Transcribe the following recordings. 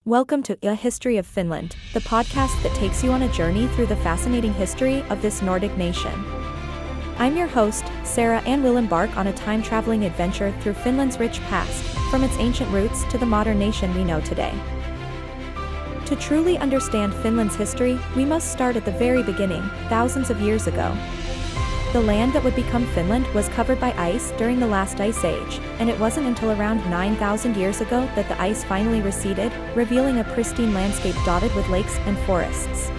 Welcome to A History of Finland, the podcast that takes you on a journey through the fascinating history of this Nordic nation. I'm your host, Sarah, and we'll embark on a time-traveling adventure through Finland's rich past, from its ancient roots to the modern nation we know today. To truly understand Finland's history, we must start at the very beginning, thousands of years ago. The land that would become Finland was covered by ice during the last ice age, and it wasn't until around 9,000 years ago that the ice finally receded, revealing a pristine landscape dotted with lakes and forests.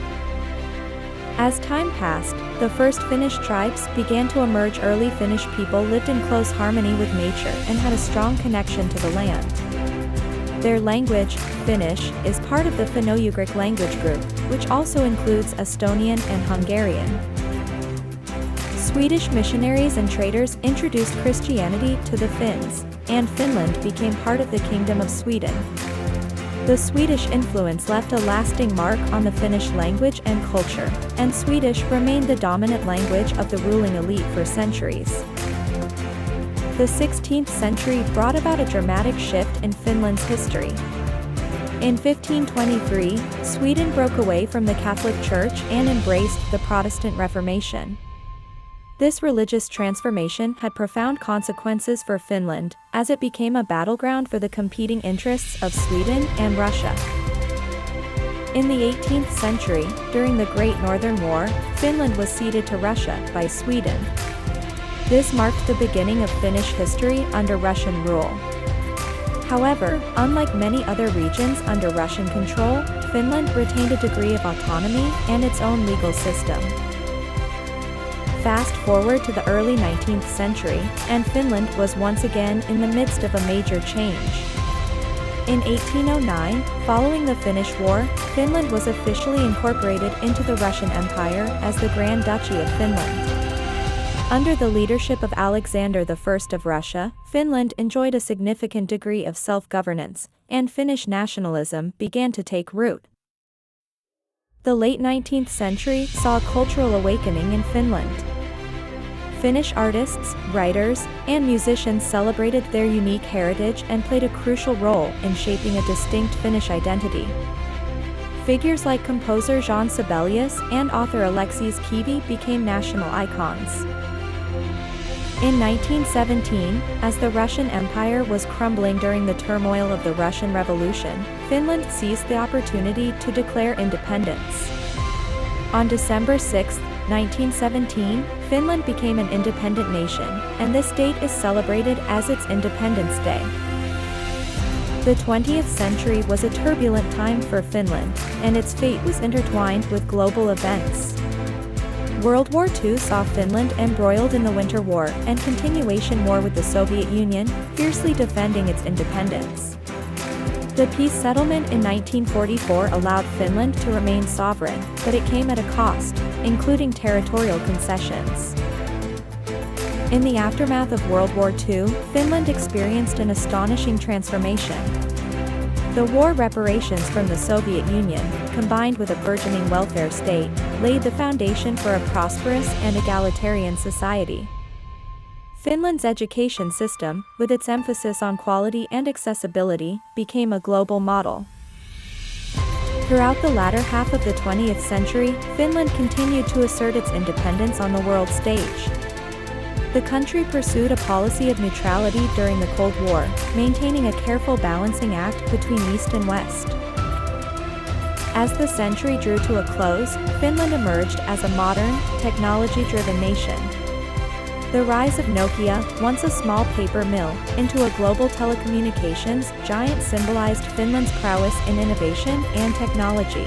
As time passed, the first Finnish tribes began to emerge. Early Finnish people lived in close harmony with nature and had a strong connection to the land. Their language, Finnish, is part of the Finno-Ugric language group, which also includes Estonian and Hungarian. Swedish missionaries and traders introduced Christianity to the Finns, and Finland became part of the Kingdom of Sweden. The Swedish influence left a lasting mark on the Finnish language and culture, and Swedish remained the dominant language of the ruling elite for centuries. The 16th century brought about a dramatic shift in Finland's history. In 1523, Sweden broke away from the Catholic Church and embraced the Protestant Reformation. This religious transformation had profound consequences for Finland, as it became a battleground for the competing interests of Sweden and Russia. In the 18th century, during the Great Northern War, Finland was ceded to Russia by Sweden. This marked the beginning of Finnish history under Russian rule. However, unlike many other regions under Russian control, Finland retained a degree of autonomy and its own legal system. Fast forward to the early 19th century, and Finland was once again in the midst of a major change. In 1809, following the Finnish War, Finland was officially incorporated into the Russian Empire as the Grand Duchy of Finland. Under the leadership of Alexander I of Russia, Finland enjoyed a significant degree of self-governance, and Finnish nationalism began to take root. The late 19th century saw a cultural awakening in Finland. Finnish artists, writers, and musicians celebrated their unique heritage and played a crucial role in shaping a distinct Finnish identity. Figures like composer Jean Sibelius and author Alexis Kivi became national icons. In 1917, as the Russian Empire was crumbling during the turmoil of the Russian Revolution, Finland seized the opportunity to declare independence. On December 6, 1917, Finland became an independent nation, and this date is celebrated as its Independence Day. The 20th century was a turbulent time for Finland, and its fate was intertwined with global events. World War II saw Finland embroiled in the Winter War and continuation war with the Soviet Union, fiercely defending its independence. The peace settlement in 1944 allowed Finland to remain sovereign, but it came at a cost, including territorial concessions. In the aftermath of World War II, Finland experienced an astonishing transformation. The war reparations from the Soviet Union, combined with a burgeoning welfare state, laid the foundation for a prosperous and egalitarian society. Finland's education system, with its emphasis on quality and accessibility, became a global model. Throughout the latter half of the 20th century, Finland continued to assert its independence on the world stage. The country pursued a policy of neutrality during the Cold War, maintaining a careful balancing act between East and West. As the century drew to a close, Finland emerged as a modern, technology-driven nation. The rise of Nokia, once a small paper mill, into a global telecommunications giant symbolized Finland's prowess in innovation and technology.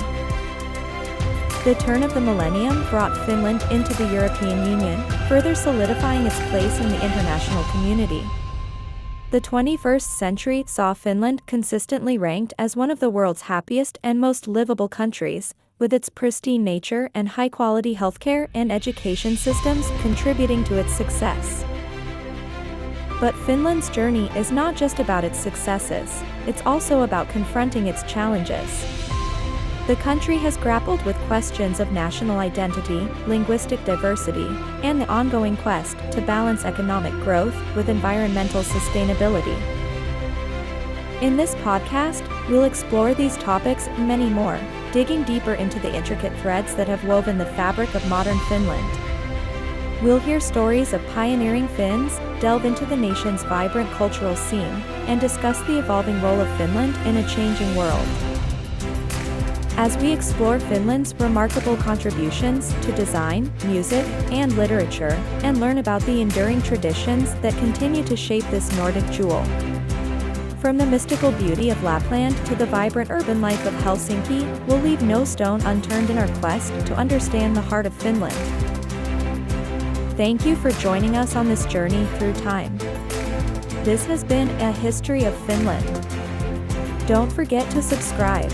The turn of the millennium brought Finland into the European Union, further solidifying its place in the international community. The 21st century saw Finland consistently ranked as one of the world's happiest and most livable countries, with its pristine nature and high-quality healthcare and education systems contributing to its success. But Finland's journey is not just about its successes, it's also about confronting its challenges. The country has grappled with questions of national identity, linguistic diversity, and the ongoing quest to balance economic growth with environmental sustainability. In this podcast, We'll explore these topics and many more, digging deeper into the intricate threads that have woven the fabric of modern Finland. We'll hear stories of pioneering Finns, delve into the nation's vibrant cultural scene, and discuss the evolving role of Finland in a changing world. As we explore Finland's remarkable contributions to design, music, and literature, and learn about the enduring traditions that continue to shape this Nordic jewel. From the mystical beauty of Lapland to the vibrant urban life of Helsinki, we'll leave no stone unturned in our quest to understand the heart of Finland. Thank you for joining us on this journey through time. This has been A History of Finland. Don't forget to subscribe.